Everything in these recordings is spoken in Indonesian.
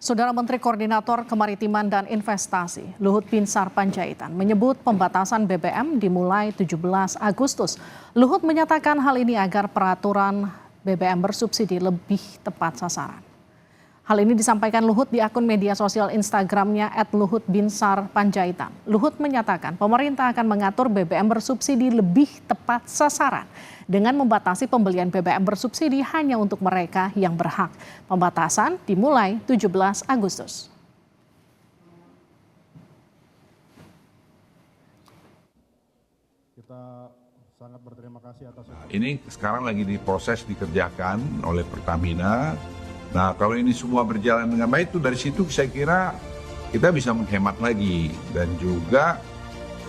Saudara Menteri Koordinator Kemaritiman dan Investasi, Luhut Binsar Panjaitan, menyebut pembatasan BBM dimulai 17 Agustus. Luhut menyatakan hal ini agar peraturan BBM bersubsidi lebih tepat sasaran. Hal ini disampaikan Luhut di akun media sosial Instagramnya @luhutbinsarpanjaitan. Luhut menyatakan pemerintah akan mengatur BBM bersubsidi lebih tepat sasaran dengan membatasi pembelian BBM bersubsidi hanya untuk mereka yang berhak. Pembatasan dimulai 17 Agustus. Kita sangat berterima kasih atas ini sekarang lagi diproses dikerjakan oleh Pertamina. Nah, kalau ini semua berjalan dengan baik, itu dari situ saya kira kita bisa menghemat lagi dan juga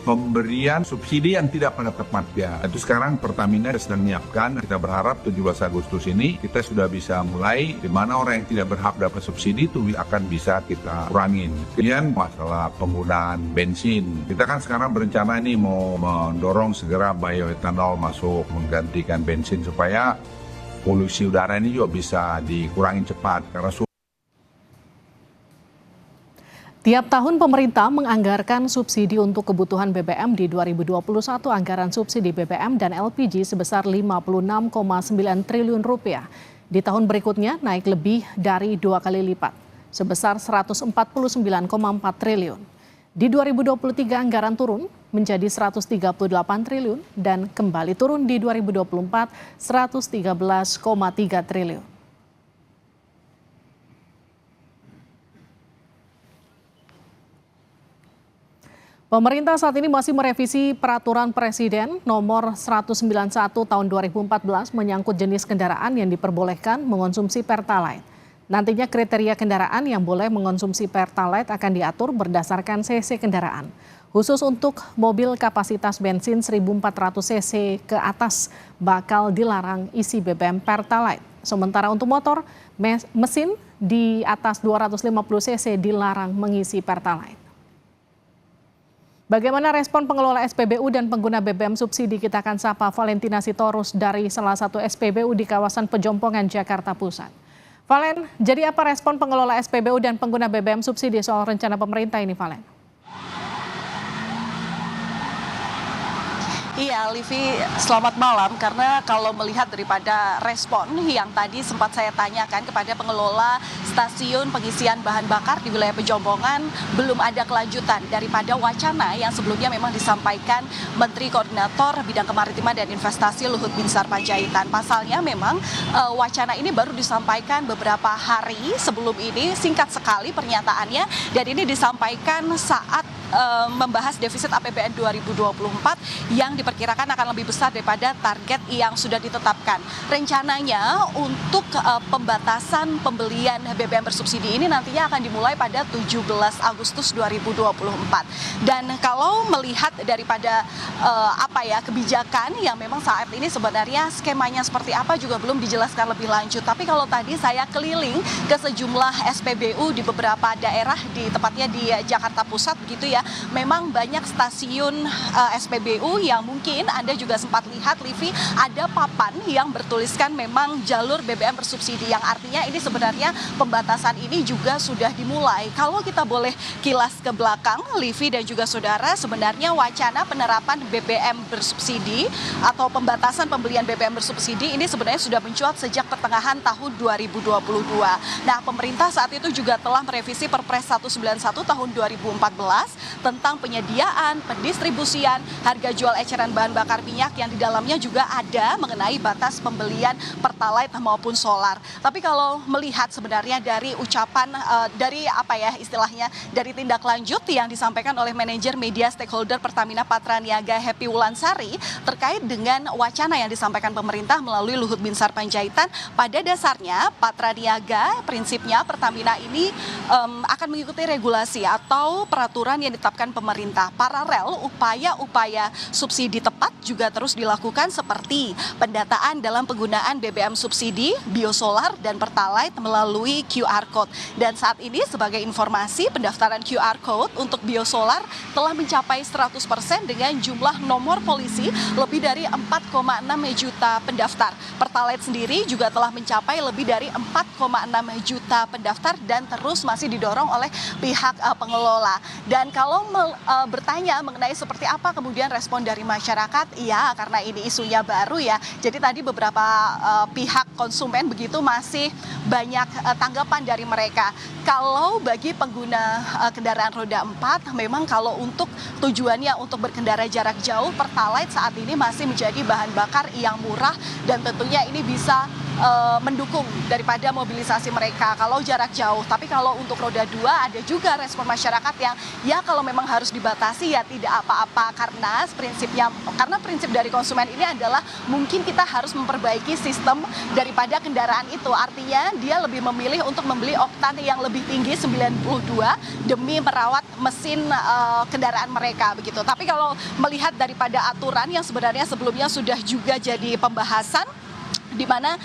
pemberian subsidi yang tidak pada tempatnya. Itu sekarang Pertamina sedang menyiapkan. Kita berharap 17 Agustus ini kita sudah bisa mulai di mana orang yang tidak berhak dapat subsidi itu akan bisa kita kurangin. Kemudian masalah penggunaan bensin. Kita kan sekarang berencana ini mau mendorong segera bioetanol masuk menggantikan bensin supaya polusi udara ini juga bisa dikurangi cepat karena Tiap tahun pemerintah menganggarkan subsidi untuk kebutuhan BBM. Di 2021 anggaran subsidi BBM dan LPG sebesar 56,9 triliun rupiah. Di tahun berikutnya naik lebih dari 2 kali lipat sebesar 149,4 triliun. Di 2023 anggaran turun menjadi 138 triliun dan kembali turun di 2024 113,3 triliun. Pemerintah saat ini masih merevisi Peraturan Presiden Nomor 191 Tahun 2014 menyangkut jenis kendaraan yang diperbolehkan mengonsumsi Pertalite. Nantinya kriteria kendaraan yang boleh mengonsumsi Pertalite akan diatur berdasarkan cc kendaraan. Khusus untuk mobil kapasitas bensin 1.400 cc ke atas bakal dilarang isi BBM Pertalite. Sementara untuk motor mesin di atas 250 cc dilarang mengisi Pertalite. Bagaimana respon pengelola SPBU dan pengguna BBM subsidi? Kita akan sapa Valentina Sitorus dari salah satu SPBU di kawasan Pejompongan, Jakarta Pusat. Valen, jadi apa respon pengelola SPBU dan pengguna BBM subsidi soal rencana pemerintah ini, Valen? Iya, Livi, selamat malam. Karena kalau melihat daripada respon yang tadi sempat saya tanyakan kepada pengelola stasiun pengisian bahan bakar di wilayah Pejompongan, belum ada kelanjutan daripada wacana yang sebelumnya memang disampaikan Menteri Koordinator Bidang Kemaritiman dan Investasi Luhut Binsar Panjaitan. Pasalnya memang wacana ini baru disampaikan beberapa hari sebelum ini, singkat sekali pernyataannya, dan ini disampaikan saat membahas defisit APBN 2024 yang diperkirakan akan lebih besar daripada target yang sudah ditetapkan. Rencananya untuk pembatasan pembelian BBM bersubsidi ini nantinya akan dimulai pada 17 Agustus 2024. Dan kalau melihat daripada kebijakan yang memang saat ini sebenarnya skemanya seperti apa juga belum dijelaskan lebih lanjut. Tapi kalau tadi saya keliling ke sejumlah SPBU di beberapa daerah, tepatnya di Jakarta Pusat begitu ya, memang banyak stasiun SPBU yang mungkin Anda juga sempat lihat, Livi, ada papan yang bertuliskan memang jalur BBM bersubsidi, yang artinya ini sebenarnya pembatasan ini juga sudah dimulai. Kalau kita boleh kilas ke belakang, Livi dan juga saudara, sebenarnya wacana penerapan BBM bersubsidi atau pembatasan pembelian BBM bersubsidi ini sebenarnya sudah mencuat sejak pertengahan tahun 2022. Nah, pemerintah saat itu juga telah merevisi Perpres 191 tahun 2014 tentang penyediaan, pendistribusian, harga jual eceran bahan bakar minyak yang di dalamnya juga ada mengenai batas pembelian Pertalite maupun solar. Tapi kalau melihat sebenarnya dari ucapan, dari dari tindak lanjut yang disampaikan oleh manajer media stakeholder Pertamina Patraniaga Happy Wulansari terkait dengan wacana yang disampaikan pemerintah melalui Luhut Binsar Panjaitan, pada dasarnya Patraniaga prinsipnya Pertamina ini akan mengikuti regulasi atau peraturan yang ditetapkan pemerintah. Paralel, upaya-upaya subsidi tepat juga terus dilakukan seperti pendataan dalam penggunaan BBM subsidi, biosolar, dan pertalite melalui QR Code. Dan saat ini sebagai informasi, pendaftaran QR Code untuk biosolar telah mencapai 100% dengan jumlah nomor polisi lebih dari 4,6 juta pendaftar. Pertalite sendiri juga telah mencapai lebih dari 4,6 juta pendaftar dan terus masih didorong oleh pihak pengelola. Dan kalau bertanya mengenai seperti apa kemudian respon dari masyarakat, ya karena ini isunya baru ya, jadi tadi beberapa pihak konsumen begitu masih banyak tanggapan dari mereka. Kalau bagi pengguna kendaraan roda 4, memang kalau untuk tujuannya untuk berkendara jarak jauh, Pertalite saat ini masih menjadi bahan bakar yang murah dan tentunya ini bisa mendukung daripada mobilisasi mereka kalau jarak jauh. Tapi kalau untuk roda 2 ada juga respon masyarakat yang ya kalau memang harus dibatasi ya tidak apa-apa, karena prinsip dari konsumen ini adalah mungkin kita harus memperbaiki sistem daripada kendaraan itu. Artinya dia lebih memilih untuk membeli oktan yang lebih tinggi 92 demi merawat mesin kendaraan mereka begitu. Tapi kalau melihat daripada aturan yang sebenarnya sebelumnya sudah juga jadi pembahasan, di mana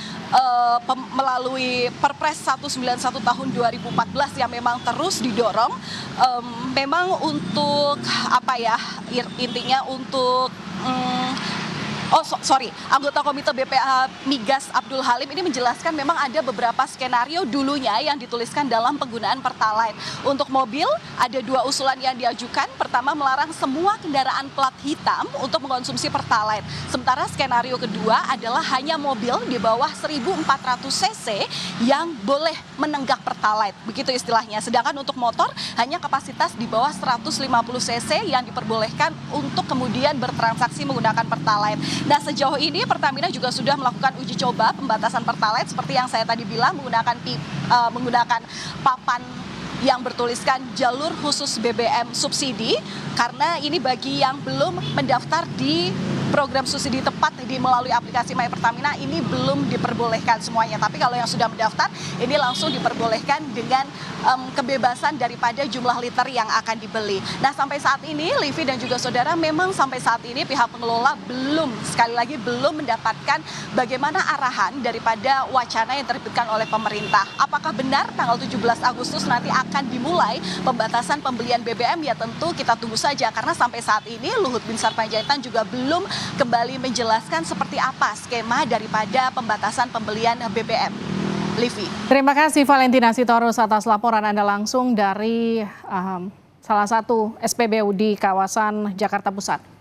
melalui Perpres 191 tahun 2014 yang memang terus didorong, memang untuk intinya untuk anggota Komite BPA Migas Abdul Halim ini menjelaskan memang ada beberapa skenario dulunya yang dituliskan dalam penggunaan Pertalite. Untuk mobil ada 2 usulan yang diajukan. Pertama, melarang semua kendaraan plat hitam untuk mengkonsumsi Pertalite. Sementara skenario kedua adalah hanya mobil di bawah 1.400 cc yang boleh menenggak Pertalite, begitu istilahnya. Sedangkan untuk motor hanya kapasitas di bawah 150 cc yang diperbolehkan untuk kemudian bertransaksi menggunakan Pertalite. Nah, sejauh ini Pertamina juga sudah melakukan uji coba pembatasan Pertalite seperti yang saya tadi bilang, menggunakan papan yang bertuliskan jalur khusus BBM subsidi, karena ini bagi yang belum mendaftar di program subsidi tepat melalui aplikasi My Pertamina ini belum diperbolehkan semuanya. Tapi kalau yang sudah mendaftar ini langsung diperbolehkan dengan kebebasan daripada jumlah liter yang akan dibeli. Nah, sampai saat ini Livi dan juga saudara, memang sampai saat ini pihak pengelola sekali lagi belum mendapatkan bagaimana arahan daripada wacana yang terbitkan oleh pemerintah. Apakah benar tanggal 17 Agustus nanti akan dimulai pembatasan pembelian BBM? Ya tentu kita tunggu saja, karena sampai saat ini Luhut Binsar Panjaitan juga belum kembali menjelaskan seperti apa skema daripada pembatasan pembelian BBM. Livi. Terima kasih Valentina Sitorus atas laporan Anda langsung dari salah satu SPBU di kawasan Jakarta Pusat.